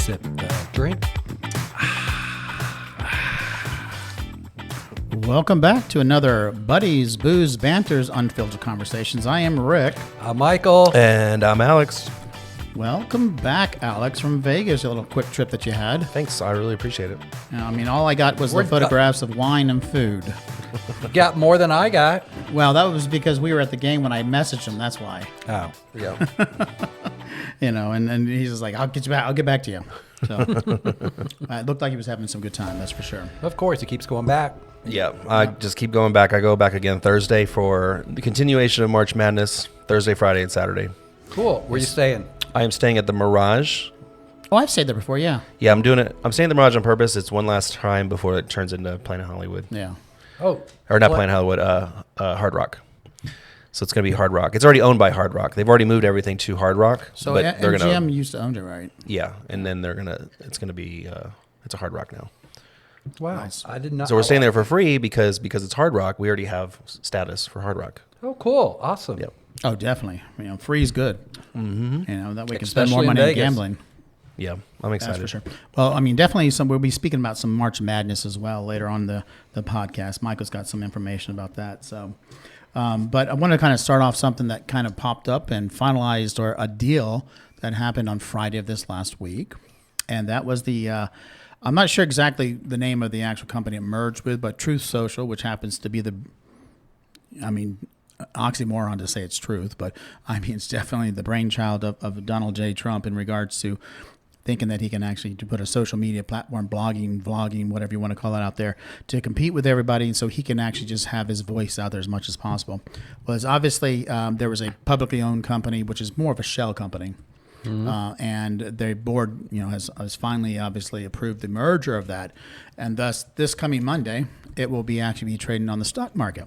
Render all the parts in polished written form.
sip the drink. Welcome back to another Buddies, Booze, Banters, Unfiltered Conversations. I am Rick. I'm Michael. And I'm Alex. Welcome back, Alex, from Vegas, a little quick trip that you had. Thanks. I really appreciate it. I mean, all I got was the photographs of wine and food. Got more than I got. Well, that was because we were at the game when I messaged him. That's why. Oh, yeah. And he's just like, I'll get you back. I'll get back to you. So it looked like he was having some good time. That's for sure. Of course, he keeps going back. Yeah, I just keep going back. I go back again Thursday for the continuation of March Madness, Thursday, Friday, and Saturday. Cool. Where are you staying? I am staying at the Mirage. Oh, I've stayed there before, yeah. Yeah, I'm doing it. I'm staying at the Mirage on purpose. It's one last time before it turns into Planet Hollywood. Yeah. Oh. Or not Planet Hollywood, Hard Rock. So it's going to be Hard Rock. It's already owned by Hard Rock. They've already moved everything to Hard Rock. So but they're MGM used to own it, right? Yeah, and then it's going to be, it's a Hard Rock now. Wow. Nice. I did not. So we're staying there for free because it's Hard Rock. We already have status for Hard Rock. Oh, cool. Awesome. Yep. Oh, definitely. Free is good. Mm-hmm. That we can Especially spend more in money on Vegas. gambling. Yeah, I'm excited. That's for sure. Well, definitely we'll be speaking about some March Madness as well later on the podcast. Michael's got some information about that. So, but I want to kind of start off something that kind of popped up and finalized, or a deal that happened on Friday of this last week. And that was I'm not sure exactly the name of the actual company it merged with, but Truth Social, which happens to be oxymoron to say it's truth, but it's definitely the brainchild of Donald J. Trump in regards to thinking that he can actually put a social media platform, blogging, vlogging, whatever you want to call it out there, to compete with everybody, so he can actually just have his voice out there as much as possible. Was obviously there was a publicly owned company, which is more of a shell company. Mm-hmm. And the board, has finally obviously approved the merger of that, and thus this coming Monday, it will actually be trading on the stock market.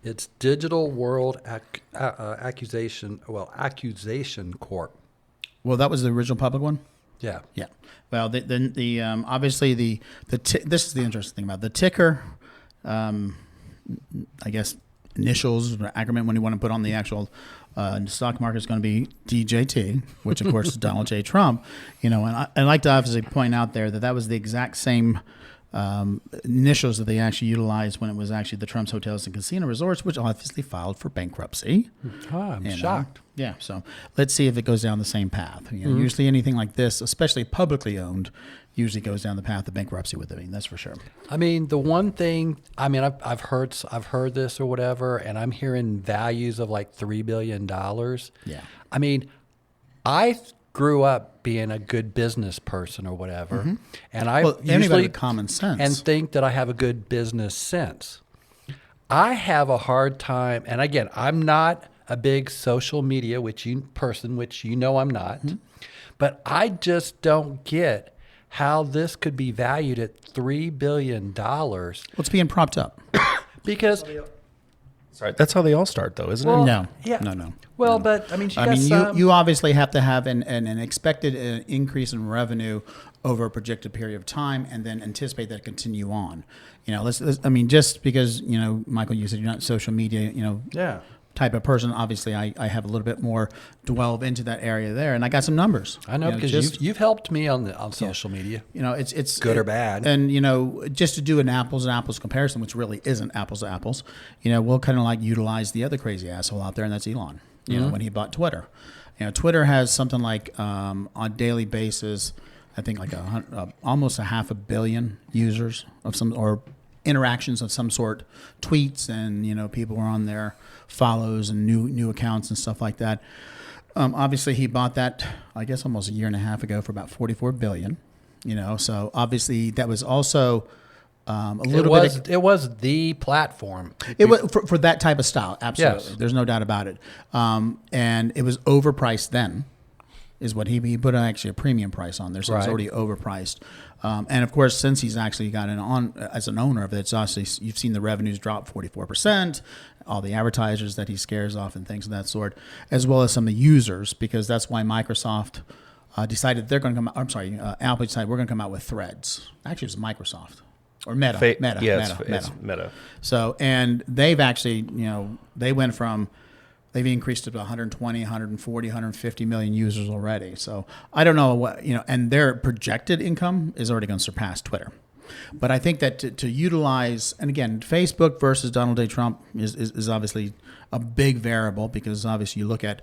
It's Digital World Accusation Corp. Well, that was the original public one. Yeah. Yeah. Well, the obviously this is the interesting thing about the ticker. I guess initials or acronym when you want to put on the actual stock market is going to be DJT, which of course is Donald J. Trump. And I'd like to obviously point out there that was the exact same initials that they actually utilized when it was actually the Trump's Hotels and Casino Resorts, which obviously filed for bankruptcy. I'm shocked. Yeah, so let's see if it goes down the same path. Usually anything like this, especially publicly owned, usually goes down the path of bankruptcy with it. That's for sure. The one thing, I've heard this or whatever, and I'm hearing values of like $3 billion. Yeah. I grew up being a good business person or whatever, mm-hmm. and I usually with common sense and think that I have a good business sense. I have a hard time, and again, I'm not a big social media person, which I'm not, mm-hmm. but I just don't get how this could be valued at $3 billion. Well, it's being propped up because. Sorry, that's how they all start, though, isn't Well, it? No. Yeah. No. Well, no. but you obviously have to have an expected increase in revenue over a projected period of time, and then anticipate that continue on. Just because Michael, you said you're not social media, type of person. Obviously, I have a little bit more delve into that area there, and I got some numbers. I know because you've helped me on social media. It's good or bad, and just to do an apples to apples comparison, which really isn't apples to apples. We'll kind of like utilize the other crazy asshole out there, and that's Elon. Mm-hmm. When he bought Twitter, Twitter has something like on a daily basis, I think like almost 500 million users of some or interactions of some sort, tweets, and people were on there, follows and new accounts and stuff like that. Obviously, he bought that, I guess, almost a year and a half ago for about $44 billion. So obviously that was also a little bit. It was the platform. It was for that type of style. Absolutely, yes. There's no doubt about it. And it was overpriced then. Is what he put actually a premium price on there, so it's already overpriced. And of course, since he's actually got as an owner of it, it's obviously you've seen the revenues drop 44%, all the advertisers that he scares off and things of that sort, as well as some of the users, because that's why Microsoft decided they're going to come out. I'm sorry, Apple decided we're going to come out with Threads. Actually, it was Microsoft. Or Meta. It's Meta. So, and they've actually, they went from They've increased it to 120, 140, 150 million users already. So I don't know what, and their projected income is already going to surpass Twitter. But I think that to utilize, and again, Facebook versus Donald J. Trump is obviously a big variable, because obviously you look at,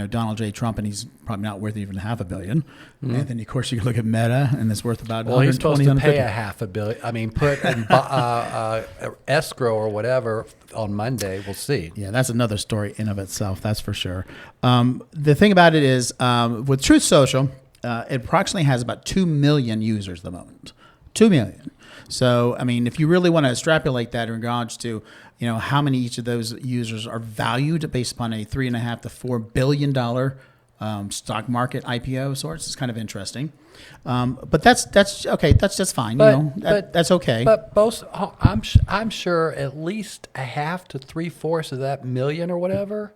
Donald J. Trump, and he's probably not worth even $500 million. Mm-hmm. And then, of course, you look at Meta, and it's worth about he's supposed to pay $500 million. I mean, put in escrow or whatever on Monday. We'll see. Yeah, that's another story in of itself. That's for sure. The thing about it is, with Truth Social, it approximately has about 2 million users at the moment. 2 million. So, I mean, if you really want to extrapolate that in regards to, how many each of those users are valued based upon a $3.5 to $4 billion stock market IPO sorts, it's kind of interesting. But that's okay. That's just fine. That's okay. But both, I'm sure at least a half to 3/4 of that million or whatever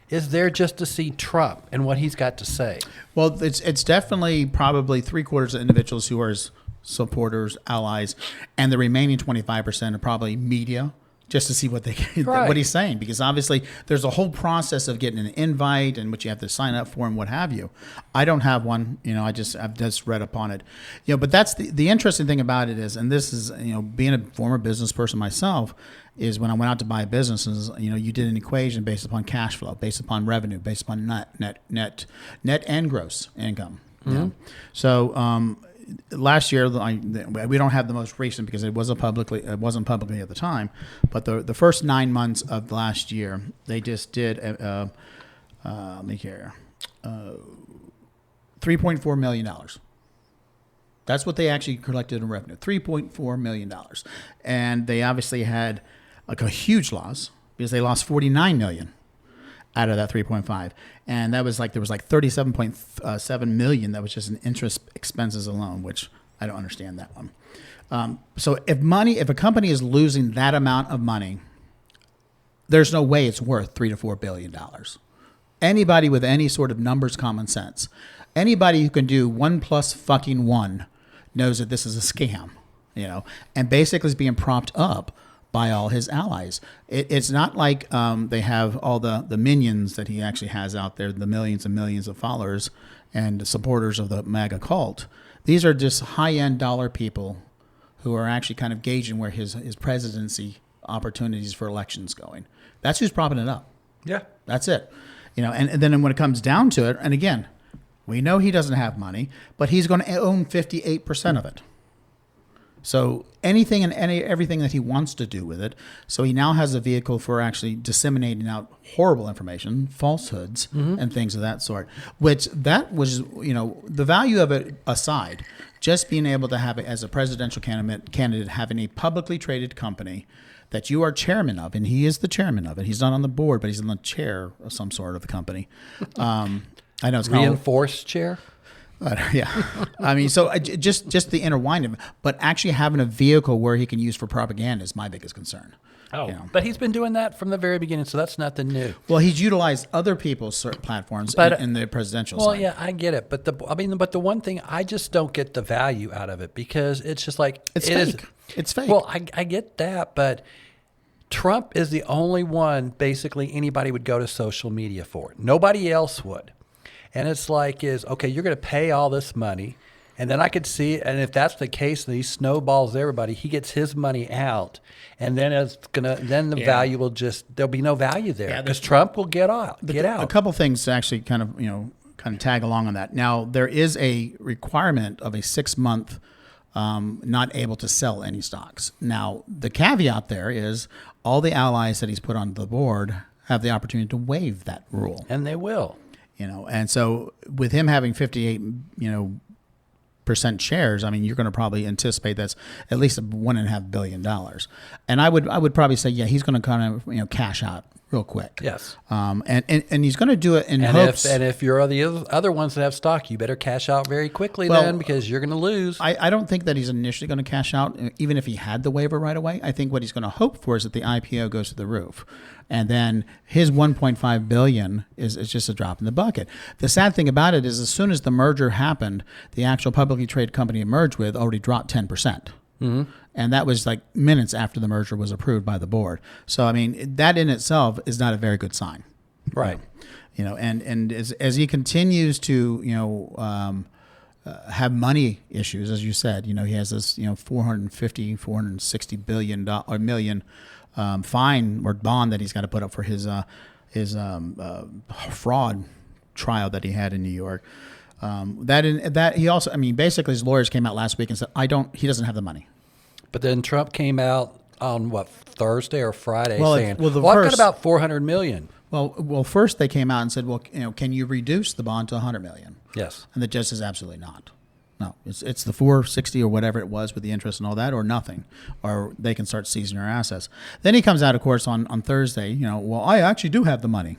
is there just to see Trump and what he's got to say. Well, it's definitely probably 3/4 of individuals who are his supporters, allies, and the remaining 25% are probably media, just to see what what he's saying, because obviously there's a whole process of getting an invite and what you have to sign up for and what have you. I don't have one, I've just read upon it, but that's the interesting thing about it is, and this is, being a former business person myself, is when I went out to buy businesses, you did an equation based upon cash flow, based upon revenue, based upon net and gross income. Mm-hmm. So, last year, we don't have the most recent because it wasn't publicly at the time, but the first 9 months of last year, they just did $3.4 million. That's what they actually collected in revenue, $3.4 million, and they obviously had like a huge loss because they lost $49 million out of that 3.5, and that was there was 37.7 million that was just in interest expenses alone, which I don't understand that one. So if a company is losing that amount of money, there's no way it's worth $3 to $4 billion. Anybody with any sort of numbers, common sense, anybody who can do 1 plus fucking 1 knows that this is a scam, and basically is being propped up by all his allies. It's not like they have all the minions that he actually has out there, the millions and millions of followers and supporters of the MAGA cult. These are just high-end dollar people who are actually kind of gauging where his presidency opportunities for elections going. That's who's propping it up. Yeah. That's it. And then when it comes down to it, and again, we know he doesn't have money, but he's going to own 58% of it. So anything and everything that he wants to do with it. So he now has a vehicle for actually disseminating out horrible information, falsehoods, and things of that sort. Which that was, the value of it aside, just being able to have it as a presidential candidate, having a publicly traded company that you are chairman of, and he is the chairman of it. He's not on the board, but he's in the chair of some sort of the company. I know it's reinforced chair. Yeah, I mean, so just the inner winding, but actually having a vehicle where he can use for propaganda is my biggest concern. Oh, but he's been doing that from the very beginning, so that's nothing new. Well, he's utilized other people's platforms in the presidential side. Well, yeah, I get it, but the one thing I just don't get the value out of it, because it's just like it's fake. It's fake. Well, I get that, but Trump is the only one basically anybody would go to social media for. Nobody else would. And it's okay, you're going to pay all this money, and then I could see, and if that's the case, then he snowballs everybody. He gets his money out, and then the value will there'll be no value there because Trump will get out. A couple things to actually kind of tag along on that. Now there is a requirement of a 6-month not able to sell any stocks. Now the caveat there is all the allies that he's put on the board have the opportunity to waive that rule, and they will. And so with him having 58, percent shares, I mean, you're going to probably anticipate that's at least $1.5 billion. And I would probably say, yeah, he's going to kind of, cash out real quick. Yes. And he's going to do it in hopes. If you're the other ones that have stock, you better cash out very quickly because you're going to lose. I don't think that he's initially going to cash out, even if he had the waiver right away. I think what he's going to hope for is that the IPO goes to the roof. And then his $1.5 billion is just a drop in the bucket. The sad thing about it is as soon as the merger happened, the actual publicly traded company it merged with already dropped 10%. Mm-hmm. And that was like minutes after the merger was approved by the board. So, I mean, that in itself is not a very good sign. Right. And as he continues to, have money issues, as you said, he has this, 460 million fine or bond that he's got to put up for his fraud trial that he had in New York. That he also, basically his lawyers came out last week and said, he doesn't have the money. But then Trump came out on Thursday or Friday saying, I've got about 400 million. Well, first they came out and said, well, can you reduce the bond to 100 million? Yes. And the judge says absolutely not. No, it's the 460 or whatever it was with the interest and all that, or nothing, or they can start seizing our assets. Then he comes out, of course, on Thursday. Well, I actually do have the money.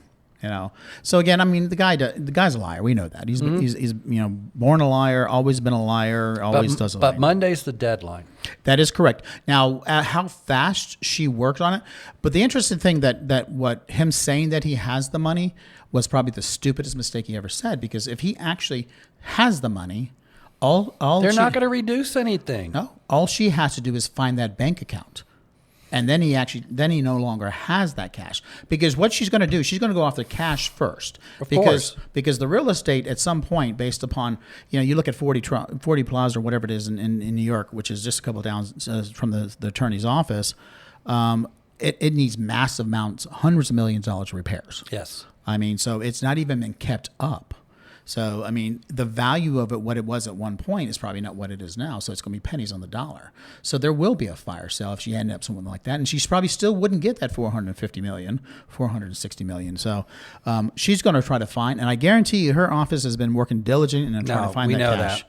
So again, the guy's a liar. We know that he's born a liar, always been a liar, always does a lie. But Monday's the deadline. That is correct. Now, how fast she worked on it. But the interesting thing that what him saying that he has the money was probably the stupidest mistake he ever said, because if he actually has the money, they're not going to reduce anything. No, all she has to do is find that bank account. And then he no longer has that cash, because what she's going to do, she's going to go off the cash first, because the real estate at some point, based upon you look at 40 Plaza or whatever it is in New York, which is just a couple down from the attorney's office, it needs massive amounts, hundreds of millions of dollars repairs. Yes, so it's not even been kept up. So, the value of it, what it was at one point, is probably not what it is now. So it's going to be pennies on the dollar. So there will be a fire sale if she ended up something like that. And she probably still wouldn't get that 460 million. So she's going to try to find, and I guarantee you her office has been working diligent in trying to find that cash.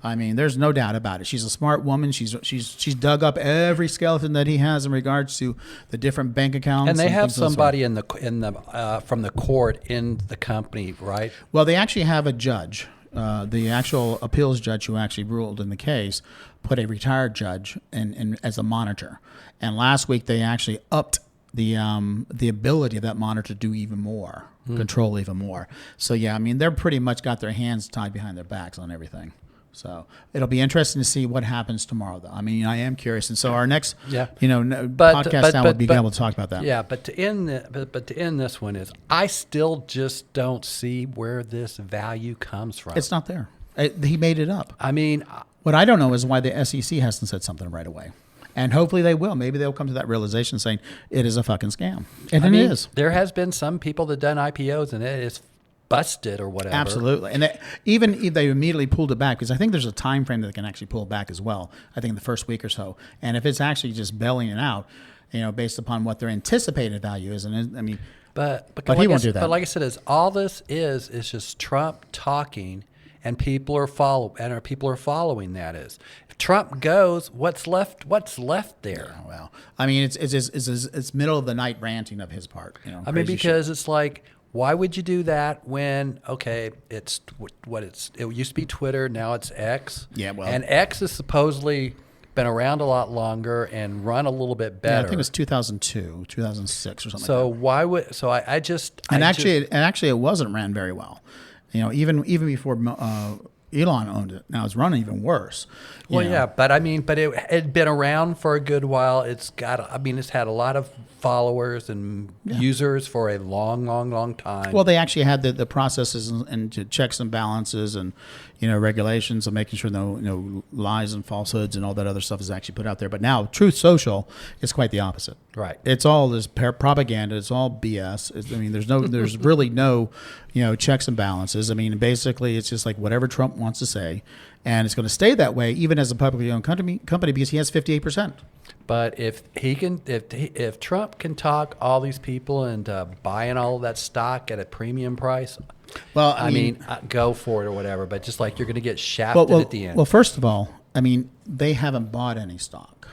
There's no doubt about it. She's a smart woman. She's dug up every skeleton that he has in regards to the different bank accounts. And they have somebody from the court in the company, right? Well, they actually have a judge. The actual appeals judge who actually ruled in the case put a retired judge in as a monitor. And last week they actually upped the ability of that monitor to do even more, control even more. So yeah, they're pretty much got their hands tied behind their backs on everything. So it'll be interesting to see what happens tomorrow, though. I am curious, and so our next, podcast now would be able to talk about that. Yeah, but to end this one is, I still just don't see where this value comes from. It's not there. He made it up. What I don't know is why the SEC hasn't said something right away, and hopefully they will. Maybe they'll come to that realization, saying it is a fucking scam, and it is. There has been some people that done IPOs, and it is busted or whatever. Absolutely. And they immediately pulled it back, because I think there's a time frame that they can actually pull it back as well, I think in the first week or so. And if it's actually just belling it out, based upon what their anticipated value is, but he won't do that. But like I said, all this is just Trump talking, and people are following that. Is if Trump goes, what's left there? Yeah, well, it's middle of the night ranting of his part. Because shit. It's like, why would you do that when, it used to be Twitter, now it's X. Yeah, well. And X has supposedly been around a lot longer and run a little bit better. Yeah, I think it was 2002, 2006 or something so like that. Why would, so I just. Actually it wasn't ran very well. Even before Elon owned it. Now it's running even worse. Yeah, but it had been around for a good while. It's had a lot of followers and users for a long time. Well, they actually had the processes and checks and balances and regulations of making sure no lies and falsehoods and all that other stuff is actually put out there. But now Truth Social is quite the opposite. Right. It's all this propaganda. It's all BS. There's really no checks and balances. Basically it's just like whatever Trump wants to say, and it's going to stay that way even as a publicly owned company because he has 58%. But if Trump can talk all these people into buying all of that stock at a premium price, well, go for it or whatever. But just like you're going to get shafted at the end. Well, first of all, they haven't bought any stock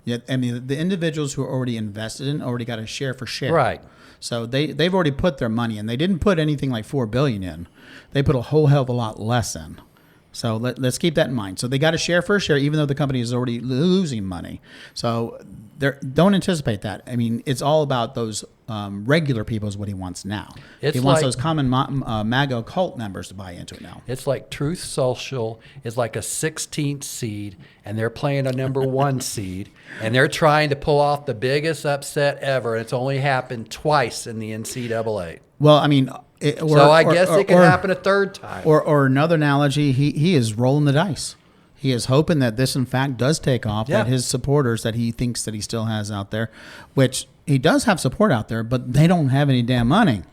yet. The individuals who are already invested in already got a share for share. Right. So they've already put their money in. They didn't put anything like $4 billion in. They put a whole hell of a lot less in. So let's keep that in mind. So they got to share for a share, even though the company is already losing money. So don't anticipate that. I mean, it's all about those regular people is what he wants now. He wants those common MAGA cult members to buy into it now. It's like Truth Social is like a 16th seed, and they're playing a number 1 seed, and they're trying to pull off the biggest upset ever. And it's only happened twice in the NCAA. Well, I mean, so I guess it can happen a third time. Or another analogy, he is rolling the dice. He is hoping that this, in fact, does take off, that his supporters that he thinks that he still has out there, which he does have support out there, but they don't have any damn money.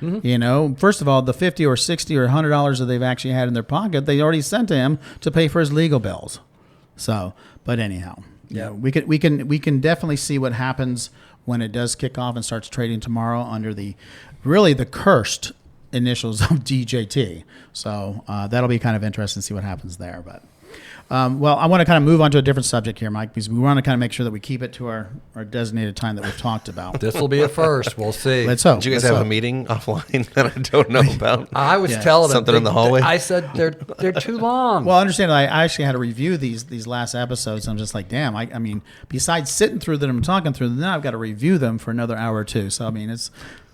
Mm-hmm. You know, first of all, the $50 or $60 or $100 that they've actually had in their pocket, they already sent to him to pay for his legal bills. So, but anyhow, we can definitely see what happens when it does kick off and starts trading tomorrow under the cursed initials of DJT. So that'll be kind of interesting to see what happens there. But well, I want to kind of move on to a different subject here, Mike, because we want to kind of make sure that we keep it to our designated time that we've talked about. This will be a first. We'll see. Let's hope. Did you guys have a meeting offline that I don't know about? I was telling them something in the hallway. I said they're too long. Well, I understand. I actually had to review these last episodes. I'm just like, damn. I mean, besides sitting through them and talking through them, now I've got to review them for another hour or two. So I mean,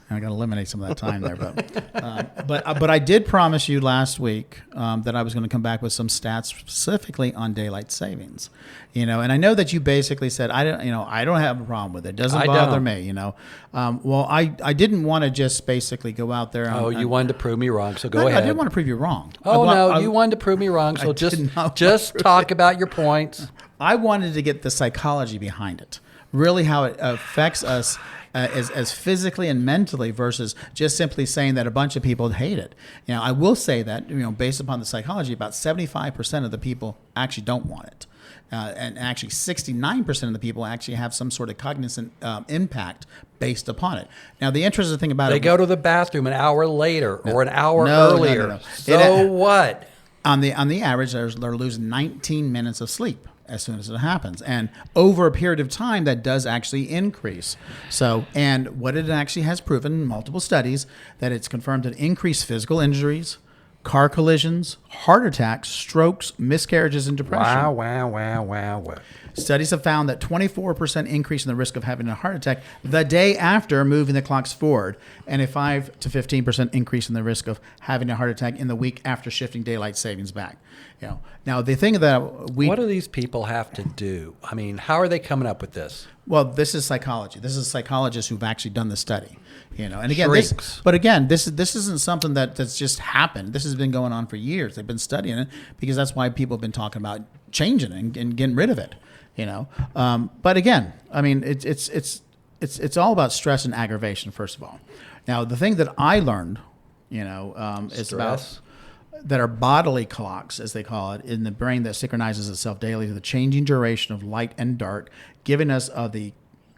I got to eliminate some of that time there, but I did promise you last week that I was going to come back with some stats specifically on daylight savings, and I know that you basically said I don't have a problem with it. It doesn't bother me, Well, I didn't want to just basically go out there. You wanted to prove me wrong, so go ahead. I didn't want to prove you wrong. You wanted to prove me wrong, so just talk about your points. I wanted to get the psychology behind it, really how it affects us. As physically and mentally versus just simply saying that a bunch of people hate it. I will say that, based upon the psychology, about 75% of the people actually don't want it. And actually 69% of the people actually have some sort of cognizant impact based upon it. Now, the interesting thing about they go to the bathroom an hour later or an hour earlier. No. So what? On the average, they're losing 19 minutes of sleep as soon as it happens. And over a period of time, that does actually increase. So, and what it actually has proven in multiple studies, that it's confirmed that increased physical injuries, car collisions, heart attacks, strokes, miscarriages, and depression. Wow. Studies have found that 24% increase in the risk of having a heart attack the day after moving the clocks forward, and a 5 to 15% increase in the risk of having a heart attack in the week after shifting daylight savings back. Now the thing that what do these people have to do? I mean, how are they coming up with this? Well, this is psychology. This is psychologists who've actually done the study. And again, this isn't something that's just happened. This has been going on for years. They've been studying it because that's why people have been talking about changing it and getting rid of it. But again, I mean, it's all about stress and aggravation. First of all, now the thing that I learned, is about that are bodily clocks, as they call it, in the brain that synchronizes itself daily to the changing duration of light and dark, giving us the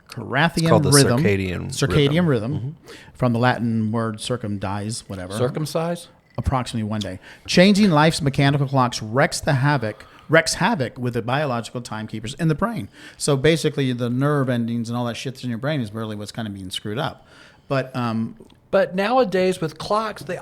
Carathian rhythm, circadian rhythm, from the Latin word circumdize, whatever. Circumcise? Approximately one day. Changing life's mechanical clocks wreaks havoc with the biological timekeepers in the brain. So basically, the nerve endings and all that shit that's in your brain is really what's kind of being screwed up. But nowadays with clocks, the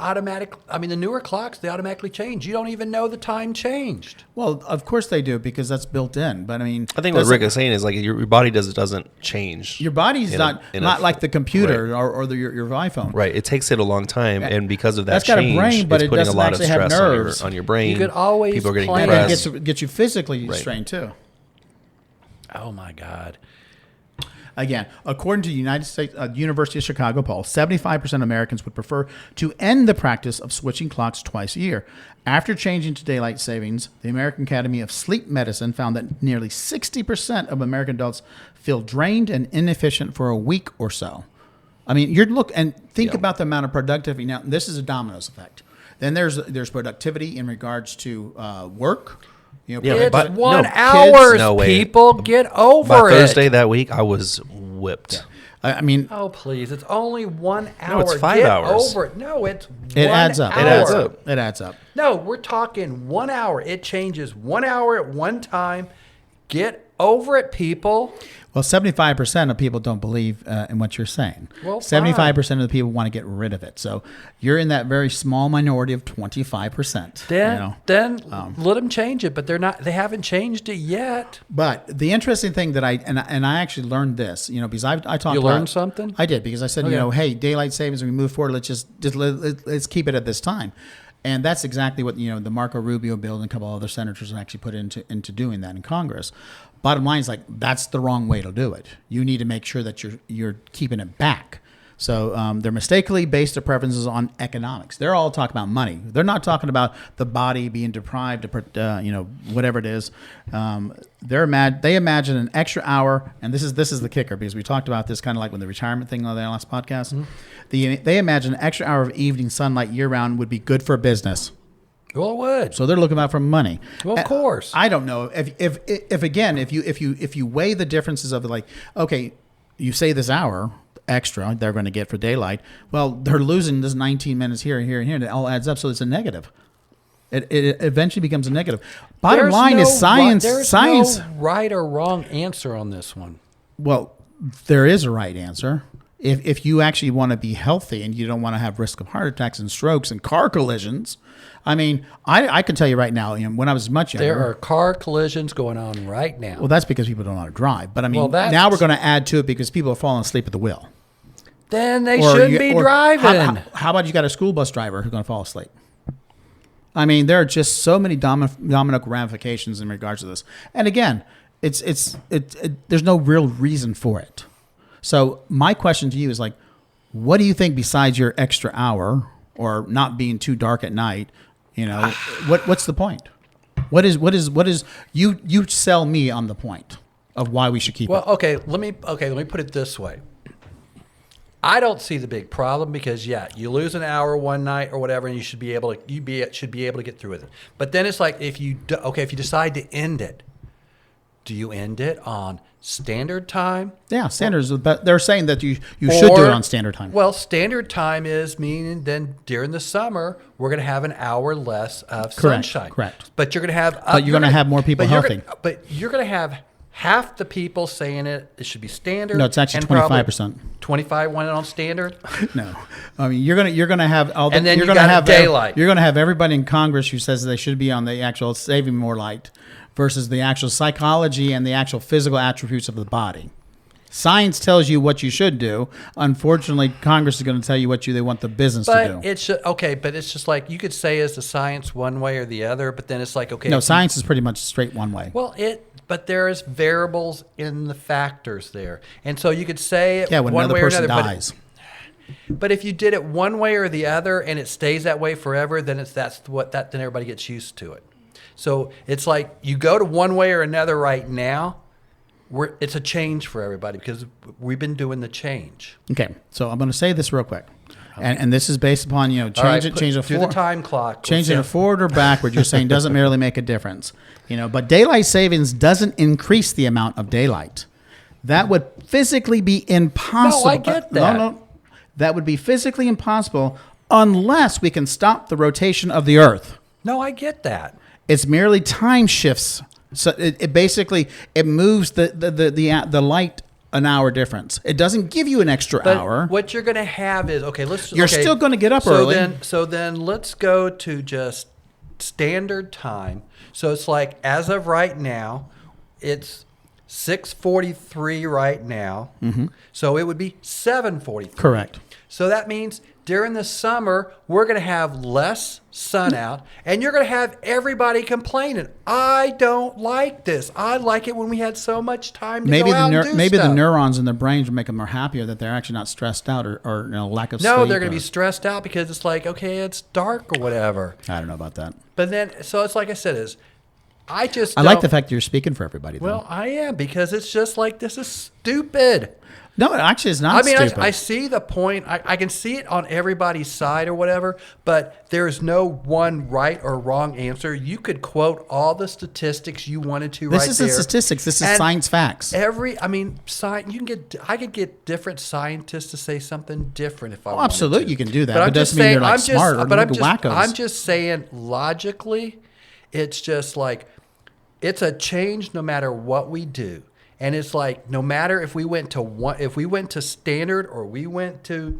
newer clocks, they automatically change. You don't even know the time changed. Well, of course they do, because that's built in. But I mean, I think what Rick is saying is like your body doesn't change. Your body's not like the computer, right, or your iPhone. Right. It takes it a long time, and because of that that's got a brain, but it's it putting a lot of stress have nerves. on your brain. You could always people are getting plan. depressed. And it gets you physically strained too. Oh my God. Again, according to the University of Chicago poll, 75% of Americans would prefer to end the practice of switching clocks twice a year. After changing to daylight savings, the American Academy of Sleep Medicine found that nearly 60% of American adults feel drained and inefficient for a week or so. I mean, think about the amount of productivity. Now, this is a dominoes effect. Then there's productivity in regards to work. It's 1 hour. People get over By it. Thursday that week, I was whipped. Yeah. I mean, oh please! It's only 1 hour. No, it's 5 hours. Over it. No, it's it 1 adds up. hour. It adds up. No, we're talking 1 hour. It changes 1 hour at one time. Get over it, people. Well, 75% of people don't believe in what you're saying. Well, 75% of the people want to get rid of it. So you're in that very small minority of 25%. Then let them change it, but they're not. They haven't changed it yet. But the interesting thing that I actually learned this, because I talked about. You learned something? I did, because I said, Okay. hey, daylight savings, we move forward. Let's keep it at this time. And that's exactly what, the Marco Rubio bill and a couple other senators have actually put into doing that in Congress. Bottom line is, that's the wrong way to do it. You need to make sure that you're keeping it back. So they're mistakenly based their preferences on economics. They're all talking about money. They're not talking about the body being deprived of, whatever it is. They imagine an extra hour, and this is the kicker, because we talked about this kind of like with the retirement thing on the last podcast. Mm-hmm. They imagine an extra hour of evening sunlight year round would be good for business. Well, it would. So they're looking out for money. Well, of course. I don't know if you weigh the differences of okay, you say this hour extra they're going to get for daylight. Well, they're losing this 19 minutes here and here and here, and it all adds up. So it's a negative. It eventually becomes a negative. Bottom line is science. There's no right or wrong answer on this one. Well, there is a right answer. If you actually want to be healthy and you don't want to have risk of heart attacks and strokes and car collisions, I can tell you right now, when I was much younger, there are car collisions going on right now. Well, that's because people don't know how to drive. But now we're going to add to it because people are falling asleep at the wheel. Then they shouldn't be driving. How about you got a school bus driver who's going to fall asleep? There are just so many domino ramifications in regards to this. And again, there's no real reason for it. So my question to you is what do you think besides your extra hour or not being too dark at night? What's the point? What is you sell me on the point of why we should keep it? Well, let me put it this way. I don't see the big problem because you lose an hour one night or whatever, and you should be able to get through with it. But then it's like if you decide to end it, do you end it on standard time? Yeah, standards. But they're saying that you should do it on standard time. Well, standard time is meaning then during the summer we're going to have an hour less of sunshine. Correct. But you're going to have. But you're going to have more people healthy. But you're going to have half the people saying it should be standard. No, it's actually 25%. 25 want it on standard. No, you're gonna have all the, and then you're going gonna to have daylight. You're gonna have everybody in Congress who says they should be on the actual saving more light versus the actual psychology and the actual physical attributes of the body. Science tells you what you should do. Unfortunately, Congress is going to tell you what they want the business to do. But it's just like you could say is the science one way or the other, but then it's like okay. No, science is pretty much straight one way. Well, but there's variables in the factors there, and so you could say it when one another way or person another. dies. But if you did it one way or the other, and it stays that way forever, then then everybody gets used to it. So it's like you go to one way or another right now. It's a change for everybody because we've been doing the change. Okay, so I'm going to say this real quick, and this is based upon change it the time clock. Change it forward or backward. You're saying doesn't merely make a difference, But daylight savings doesn't increase the amount of daylight. That would physically be impossible. No, I get that. No, that would be physically impossible unless we can stop the rotation of the Earth. No, I get that. It's merely time shifts. So it basically moves the light an hour difference. It doesn't give you an extra hour. What you're going to have is You're still going to get up early. So then let's go to just standard time. So it's like as of right now, it's 6:43 right now. Mm-hmm. So it would be 7:43. Correct. So that means during the summer, we're going to have less sun out, and you're going to have everybody complaining. I don't like this. I like it when we had so much time to go out and do maybe stuff. the neurons in their brains will make them more happier that they're actually not stressed out or lack of sleep. No, they're going to be stressed out because it's like, okay, it's dark or whatever. I don't know about that. But then, so it's like I said, I like the fact that you're speaking for everybody. Though. Well, I am because it's just like this is stupid. No, actually, it's not stupid. I see the point. I can see it on everybody's side or whatever, but there's no one right or wrong answer. You could quote all the statistics you wanted to This isn't statistics. This is science facts. I could get different scientists to say something different if I wanted absolutely, to. you can do that. But it doesn't mean you're smart or wackos. I'm just saying logically, it's just like it's a change no matter what we do. And it's like, no matter if we went to standard or we went to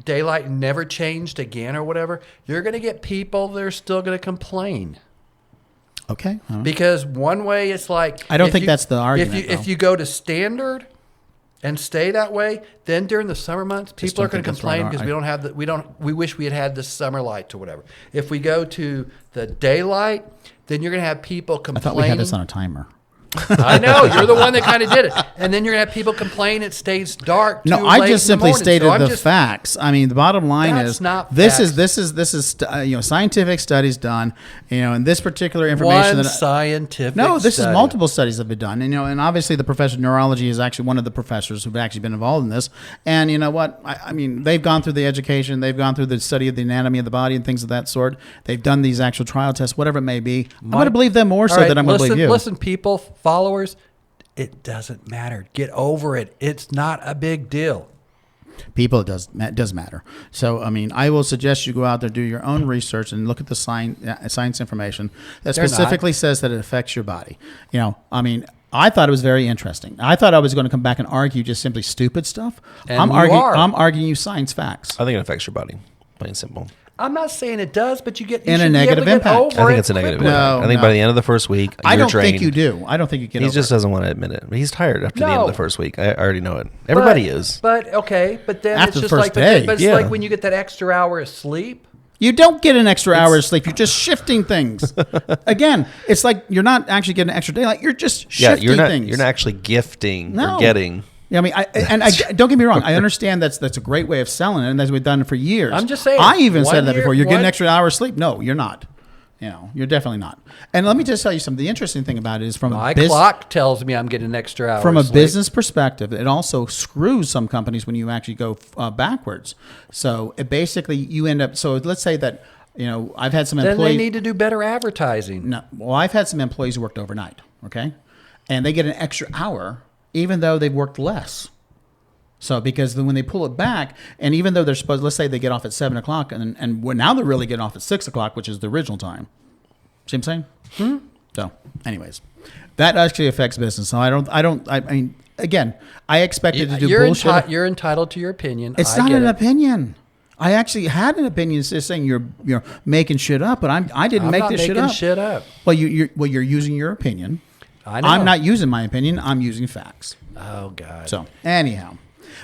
daylight and never changed again or whatever, you're going to get people that are still going to complain. Okay. Because one way it's like, I don't think that's the argument. If you go to standard and stay that way, then during the summer months, people are going to complain because we wish we had this summer light or whatever. If we go to the daylight, then you're going to have people complaining. I thought we had this on a timer. I know, you're the one that kind of did it, and then you're gonna have people complain it stays dark. No, I just simply stated the facts. I mean, the bottom line is this is scientific studies done. And this particular information scientific. No, this is multiple studies that have been done, and obviously the professor of neurology is actually one of the professors who've actually been involved in this. And you know what? I mean, they've gone through the education, they've gone through the study of the anatomy of the body and things of that sort. They've done these actual trial tests, whatever it may be. I'm going to believe them more so than I'm going to believe you. Listen, people. Followers, it doesn't matter. Get over it. It's not a big deal. People, it does matter. So, I mean, I will suggest you go out there, do your own research, and look at the science information that specifically says that it affects your body. I mean, I thought it was very interesting. I thought I was going to come back and argue just simply stupid stuff. And I'm arguing you science facts. I think it affects your body, plain and simple. I'm not saying it does, but you get in a negative impact. I think it's a negative impact. I think by the end of the first week, I don't think you do. I don't think you get. He just doesn't want to admit it. He's tired after the end of the first week. I already know it. Everybody is. But okay, but then after it's just the first day, but it's like when you get that extra hour of sleep. You don't get an extra hour of sleep. You're just shifting things. Again, it's like you're not actually getting an extra daylight. You're just shifting things. You're not actually gifting or getting. Yeah, I mean, don't get me wrong. I understand that's a great way of selling it, and that's what we've done for years. I'm just saying. I even said that before. You're getting an extra hour of sleep. No, you're not. You're definitely not. And let me just tell you something. The interesting thing about it is my clock tells me I'm getting an extra hour. From a business perspective, it also screws some companies when you actually go backwards. So it basically you end up. So let's say that I've had some employees. Then they need to do better advertising. No, well, I've had some employees who worked overnight. Okay, and they get an extra hour even though they've worked less. So because then when they pull it back, and even though they're supposed, let's say they get off at 7 o'clock, and now they're really getting off at 6 o'clock, which is the original time. See what I'm saying? So, anyways, that actually affects business. So I mean, again, I expected to do bullshit. You're entitled to your opinion. It's not an opinion. I actually had an opinion just saying you're making shit up, but I didn't make this shit up. I'm not making shit up. Well, you're using your opinion. I know. I'm not using my opinion. I'm using facts. Oh God. So anyhow,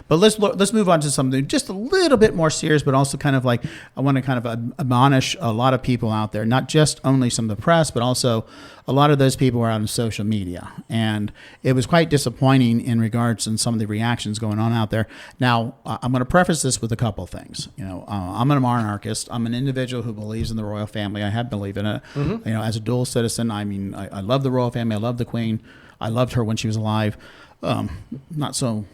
but let's move on to something just a little bit more serious, but also kind of like I want to kind of admonish a lot of people out there, not just only some of the press, but also a lot of those people who are out on social media. And it was quite disappointing in regards to some of the reactions going on out there. Now, I'm going to preface this with a couple of things. I'm an monarchist. I'm an individual who believes in the royal family. I have believed in it. Mm-hmm. As a dual citizen, I mean, I love the royal family. I love the Queen. I loved her when she was alive. Not so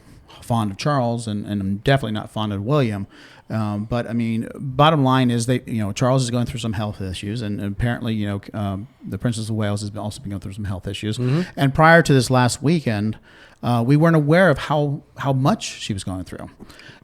fond of Charles, and I'm definitely not fond of William. But I mean, bottom line is Charles is going through some health issues, and apparently, the Princess of Wales has also been going through some health issues. Mm-hmm. And prior to this last weekend, we weren't aware of how much she was going through.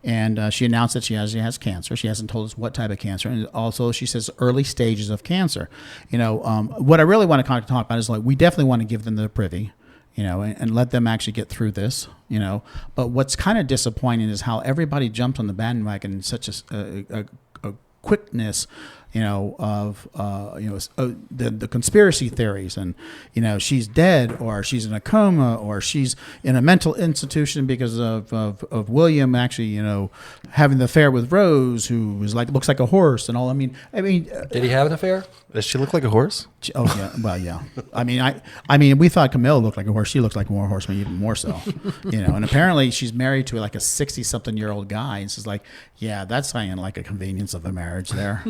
And she announced that she has cancer. She hasn't told us what type of cancer, and also she says early stages of cancer. What I really want to kind of talk about is we definitely want to give them the privy. And let them actually get through this, But what's kind of disappointing is how everybody jumped on the bandwagon in such a quickness, of the conspiracy theories, and she's dead, or she's in a coma, or she's in a mental institution because of William actually having the affair with Rose, who looks like a horse and all. I mean, did he have an affair? Does she look like a horse? Oh yeah, well yeah. I mean, we thought Camilla looked like a horse. She looks like more horse, even more so. And apparently she's married to a 60-something-year-old guy, and she's like, yeah, that's saying like a convenience of a marriage there.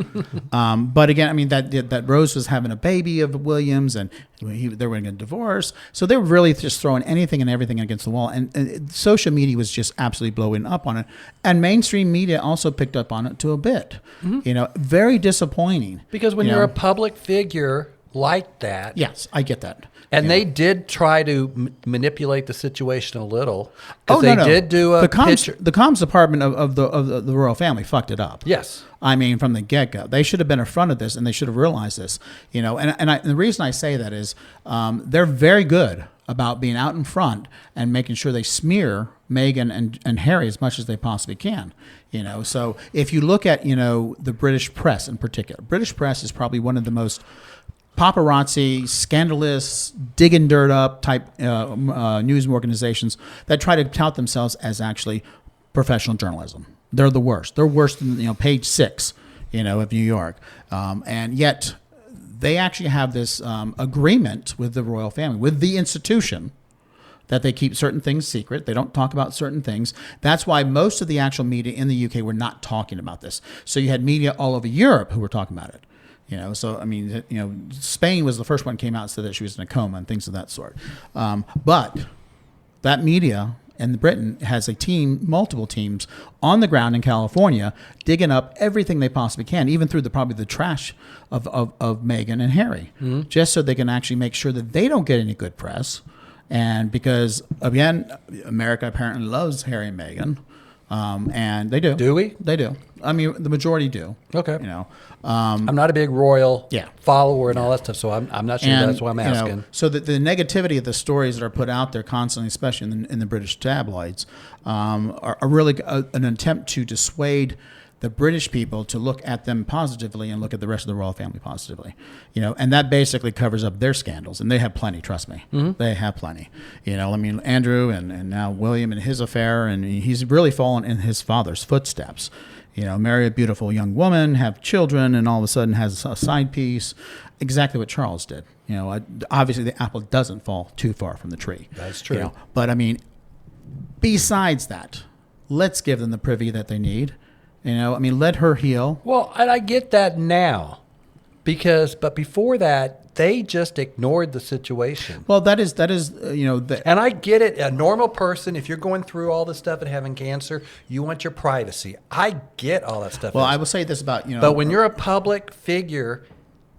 But again, I mean that Rose was having a baby of Williams, and they were going to divorce. So they were really just throwing anything and everything against the wall, and social media was just absolutely blowing up on it, and mainstream media also picked up on it to a bit. Mm-hmm. Very disappointing. Because when you're a public figure like that. Yes, I get that. And they did try to manipulate the situation a little. Because they did do a picture. The comms department of the royal family fucked it up. Yes. I mean, from the get-go. They should have been in front of this, and they should have realized this. And the reason I say that is they're very good about being out in front and making sure they smear Meghan and Harry as much as they possibly can. So if you look at, the British press in particular, British press is probably one of the most paparazzi, scandalous, digging dirt up type news organizations that try to tout themselves as actually professional journalism. They're the worst. They're worse than page 6, of New York, and yet they actually have this agreement with the royal family, with the institution, that they keep certain things secret. They don't talk about certain things. That's why most of the actual media in the UK were not talking about this. So you had media all over Europe who were talking about it. So I mean, Spain was the first one came out and said that she was in a coma and things of that sort. But that media in Britain has a team, multiple teams on the ground in California, digging up everything they possibly can, even through probably the trash of Meghan and Harry, just so they can actually make sure that they don't get any good press. And because, again, America apparently loves Harry and Meghan, and they do. Do we? They do. I mean, the majority do. Okay. I'm not a big royal follower and all that stuff, so I'm not sure and, that's why I'm asking. So the negativity of the stories that are put out there constantly, especially in the British tabloids, are really an attempt to dissuade the British people to look at them positively and look at the rest of the royal family positively, and that basically covers up their scandals, and they have plenty. Trust me, they have plenty. I mean, Andrew and now William and his affair, and he's really fallen in his father's footsteps. Marry a beautiful young woman, have children, and all of a sudden has a side piece. Exactly what Charles did. Obviously the apple doesn't fall too far from the tree. That's true. But I mean, besides that, let's give them the privy that they need. I mean, let her heal. Well, and I get that now, but before that, they just ignored the situation. Well, that is, and I get it. A normal person, if you're going through all this stuff and having cancer, you want your privacy. I get all that stuff. Well, I will say this about, but when you're a public figure,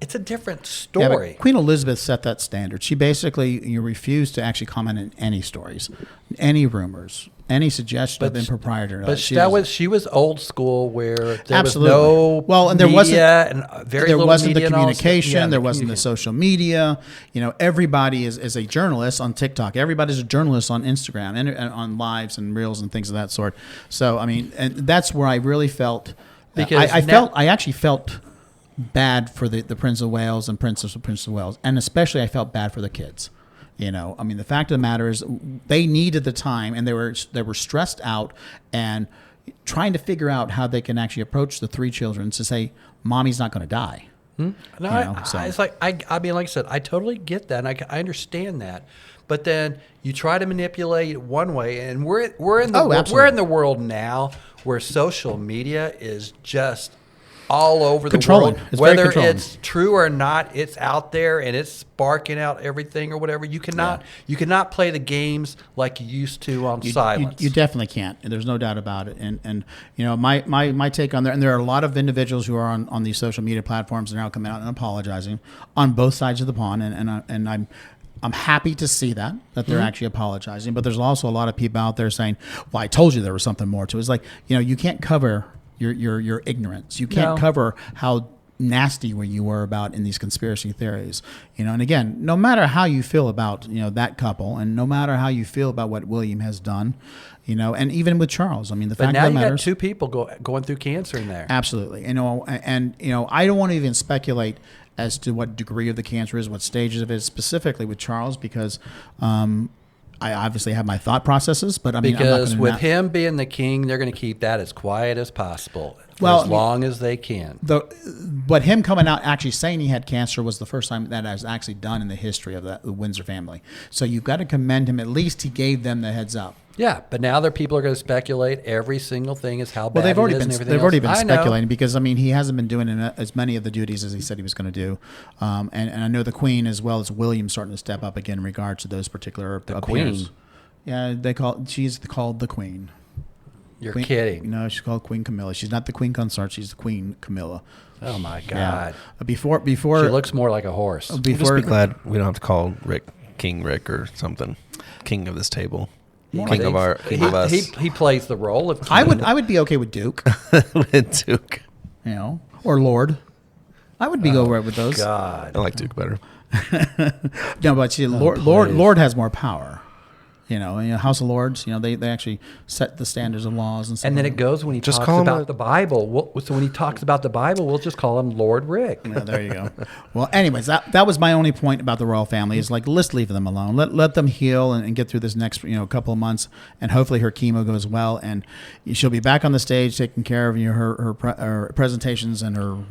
it's a different story. Yeah, Queen Elizabeth set that standard. She basically refused to actually comment on any stories, any rumors, any suggestion of impropriety. But she was old school, where there absolutely. was no and there wasn't media the communication. There wasn't the social media. Everybody is a journalist on TikTok. Everybody's a journalist on Instagram and on lives and reels and things of that sort. So I mean, and that's where I really felt because I actually felt bad for the Prince of Wales and Princess of Wales, and especially I felt bad for the kids. I mean, the fact of the matter is they needed the time, and they were stressed out and trying to figure out how they can actually approach the 3 children to say, "Mommy's not going to die." No, it's like I mean, like I said, I totally get that, and I understand that. But then you try to manipulate it one way, and we're in the world now where social media is just all over the world. Whether it's true or not, it's out there and it's sparking out everything or whatever. You cannot play the games like you used to on silence. You definitely can't. There's no doubt about it. And my take on there, and there are a lot of individuals who are on these social media platforms and now coming out and apologizing on both sides of the pond, and I'm happy to see that they're actually apologizing. But there's also a lot of people out there saying, "Well, I told you there was something more to it." It's like, you can't cover your ignorance. You can't cover how nasty you were about in these conspiracy theories. And again, no matter how you feel about that couple, and no matter how you feel about what William has done, and even with Charles, I mean, the fact of the matter, now you got 2 people going through cancer in there. Absolutely. And I don't want to even speculate as to what degree of the cancer is, what stages of it is, specifically with Charles, because I obviously have my thought processes, but I mean, because with him being the king, they're going to keep that as quiet as possible, as long as they can. But him coming out actually saying he had cancer was the first time that was actually done in the history of the Windsor family. So you've got to commend him. At least he gave them the heads up. Yeah, but now people are going to speculate every single thing is how bad they've already it is been and everything they've already else. been speculating because I mean he hasn't been doing as many of the duties as he said he was going to do, and I know the Queen as well as William starting to step up again in regards to those particular Queen. Yeah, she's called the Queen. You're kidding. No, she's called Queen Camilla. She's not the Queen Consort. She's the Queen Camilla. Oh my God! Before She looks more like a horse. Just be glad we don't have to call Rick King Rick or something. King of this table. King of us. He plays the role of king. I would be okay with Duke. With Duke. Or Lord. I would be go right with those. God, I like Duke better. No, but see, Lord has more power. House of Lords. They actually set the standards of laws and stuff. And then it goes when he talks about the Bible. So when he talks about the Bible, we'll just call him Lord Rick. Yeah, there you go. Well, anyways, that was my only point about the royal family. Is like, let's leave them alone. Let them heal and get through this next couple of months, and hopefully her chemo goes well, and she'll be back on the stage taking care of her presentations and her.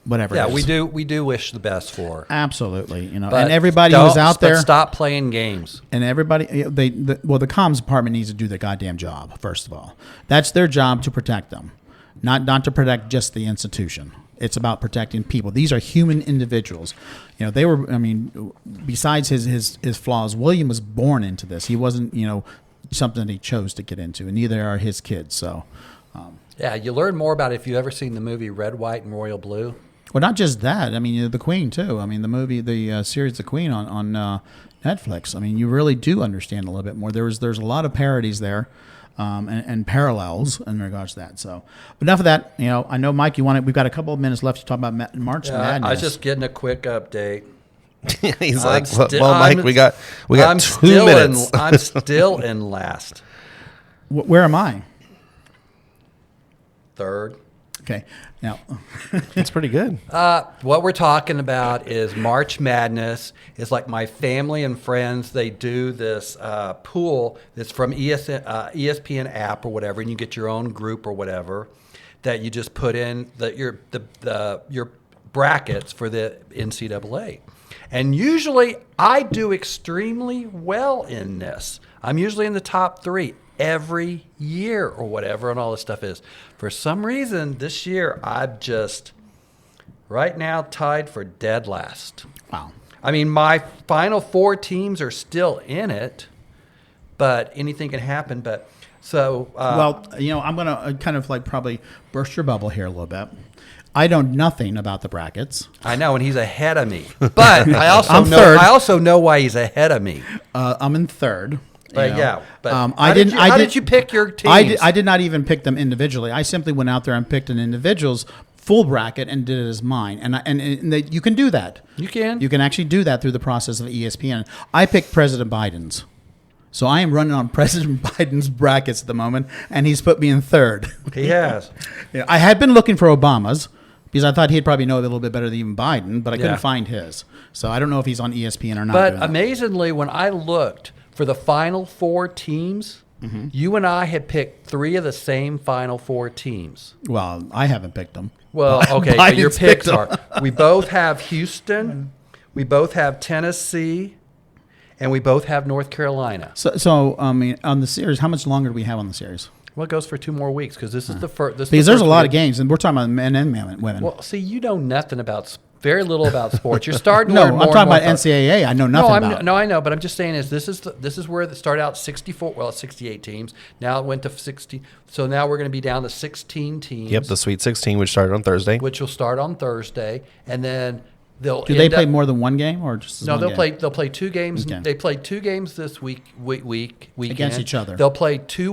Whatever. Yeah, we do wish the best for her. Absolutely, and everybody who's out there, stop playing games. And everybody, the comms department needs to do their goddamn job. First of all, that's their job to protect them, not to protect just the institution. It's about protecting people. These are human individuals. They were. I mean, besides his flaws, William was born into this. He wasn't, something that he chose to get into, and neither are his kids. So, yeah, you learn more about it if you've ever seen the movie Red, White, and Royal Blue. Well, not just that. I mean, the Queen too. I mean, the movie, the series, The Queen on Netflix. I mean, you really do understand a little bit more. There's a lot of parodies there, and parallels in regards to that. So, but enough of that. I know, Mike, we've got a couple of minutes left to talk about March Madness. I was just getting a quick update. He's like, well, Mike, we got 2 minutes. I'm still in last. Where am I? Third. Okay. Now, it's pretty good. What we're talking about is March Madness. It's like my family and friends. They do this pool that's from ESPN app or whatever, and you get your own group or whatever that you just put in your brackets for the NCAA. And usually I do extremely well in this. I'm usually in the top 3 every year or whatever, and all this stuff is. For some reason, this year, I'm just right now tied for dead last. Wow. I mean, my final 4 teams are still in it, but anything can happen. But so, well, I'm going to kind of like probably burst your bubble here a little bit. I know nothing about the brackets. I know, and he's ahead of me. But I also know why he's ahead of me. I'm in third. But how did you pick your teams? I did not even pick them individually. I simply went out there and picked an individual's full bracket and did it as mine. And you can do that. You can. You can actually do that through the process of ESPN. I picked President Biden's. So I am running on President Biden's brackets at the moment, and he's put me in third. He has. I had been looking for Obama's because I thought he'd probably know it a little bit better than even Biden, but I couldn't find his. So I don't know if he's on ESPN or not. But amazingly, when I looked for the final 4 teams, you and I had picked 3 of the same final 4 teams. Well, I haven't picked them. Well, okay, but your picks are. We both have Houston, we both have Tennessee, and we both have North Carolina. So I mean, on the series, how much longer do we have on the series? Well, it goes for 2 more weeks because this is the first. Because there's a lot of games, and we're talking about men and women. Well, see, you know nothing about very little about sports. You're starting. No, I'm talking about NCAA. I know nothing about. No, I know, but I'm just saying this is where it started out 64. Well, it's 68 teams. Now it went to 60. So now we're going to be down to 16 teams. Yep, the Sweet 16, which started on Thursday. Which will start on Thursday, and then they'll. Do they play more than one game or just? No, they'll play 2 games. Okay. They played 2 games this weekend against each other. They'll play 2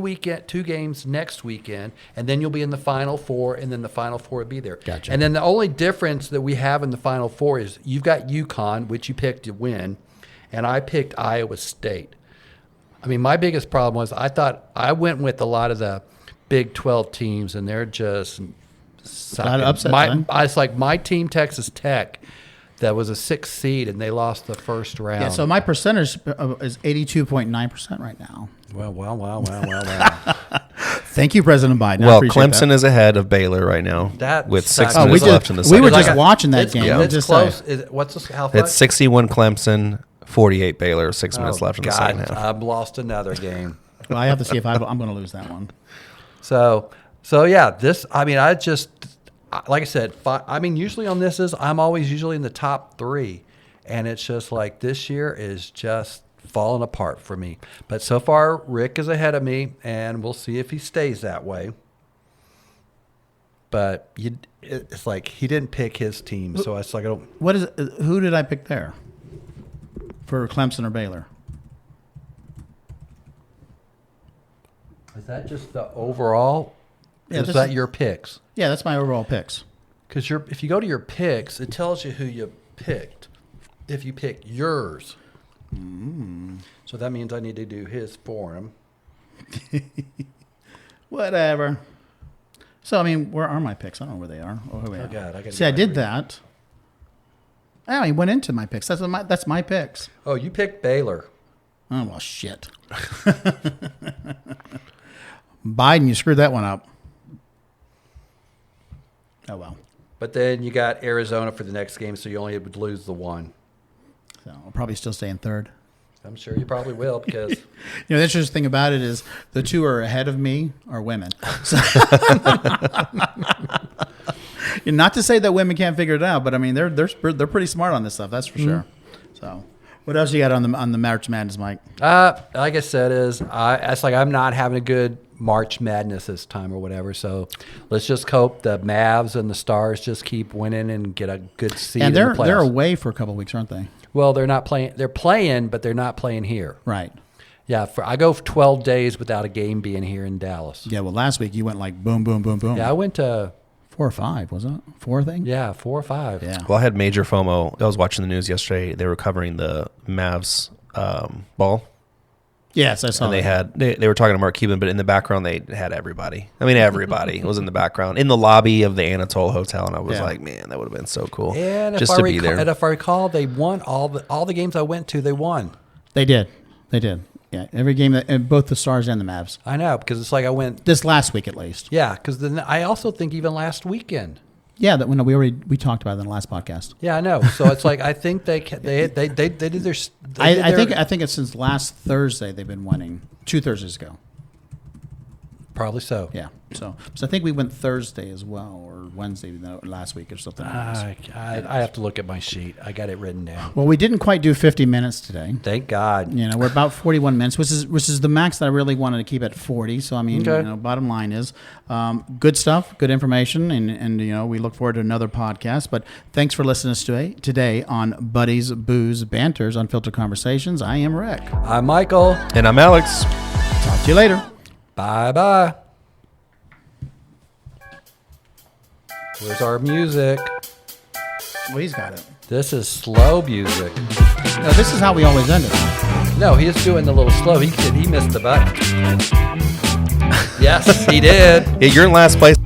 games next weekend, and then you'll be in the Final 4, and then the Final 4 will be there. Gotcha. And then the only difference that we have in the Final 4 is you've got UConn, which you picked to win, and I picked Iowa State. I mean, my biggest problem was I went with a lot of the Big 12 teams, and they're just sucking. It's like my team, Texas Tech. That was a 6th seed, and they lost the first round. Yeah, so my percentage is 82.9% right now. Well. Thank you, President Biden. Well, Clemson is ahead of Baylor right now with 6 minutes left in the second half. We were just watching that game. Yeah. It's close. How far? It's 61 Clemson, 48 Baylor, 6 minutes left in the second half. I've lost another game. Well, I have to see if I'm going to lose that one. So yeah, I just... Like I said, usually on I'm always usually in the top 3, and it's just like this year is just fallen apart for me. But so far, Rick is ahead of me, and we'll see if he stays that way. But it's like he didn't pick his team, so it's like I don't. What is? Who did I pick there? For Clemson or Baylor? Is that just the overall? Yeah, Is that your picks? Yeah, that's my overall picks. Because if you go to your picks, it tells you who you picked. If you pick yours. So that means I need to do his for him. Whatever. So, I mean, where are my picks? I don't know where they are. Oh, here we are. God, I gotta See, I did that. Oh, he went into my picks. That's my picks. Oh, you picked Baylor. Oh, well, shit. Biden, you screwed that one up. Oh, well. But then you got Arizona for the next game, so you only would lose the one. So I'll probably still stay in third. I'm sure you probably will because The interesting thing about it is the two are ahead of me are women. So, not to say that women can't figure it out, but I mean they're pretty smart on this stuff. That's for sure. So, what else you got on the March Madness, Mike? like I said, it's like I'm not having a good March Madness this time or whatever. So let's just hope the Mavs and the Stars just keep winning and get a good seed. And in the playoffs. they're away for a couple of weeks, aren't they? Well, they're not playing. They're playing, but they're not playing here. Right. Yeah, I go for 12 days without a game being here in Dallas. Yeah. Well, last week you went like boom, boom, boom, boom. Yeah, I went to 4 or 5, was it? 4 thing? Yeah, 4 or 5. Yeah. Well, I had major FOMO. I was watching the news yesterday. They were covering the Mavs ball. Yes, I saw. And that. they were talking to Mark Cuban, but in the background they had everybody. I mean, everybody was in the background in the lobby of the Anatole Hotel, and I was like, man, that would have been so cool And just if to I be there. And if I recall, they won all the games I went to. They won. They did. Yeah, every game and both the Stars and the Mavs. I know because it's like I went. This last week, at least. Yeah, because then I also think even last weekend. Yeah, that we talked about it in the last podcast. Yeah, I know. So it's like I think they did their. I think it's since last Thursday they've been winning. 2 Thursdays ago. Probably so. Yeah. So I think we went Thursday as well, or Wednesday last week or something. I have to look at my sheet. I got it written down. Well, we didn't quite do 50 minutes today. Thank God. You know, we're about 41 minutes, which is the max that I really wanted to keep at 40. So I mean, Okay. bottom line is, good stuff, good information, and we look forward to another podcast. But thanks for listening to us today on Buddies, Booze, Banters, Unfiltered Conversations. I am Rick. I'm Michael. And I'm Alex. Talk to you later. Bye. Where's our music? Well, he's got it. This is slow music. No, this is how we always end it. No, he is doing the little slow. He missed the button. Yes, he did. Yeah, you're in last place.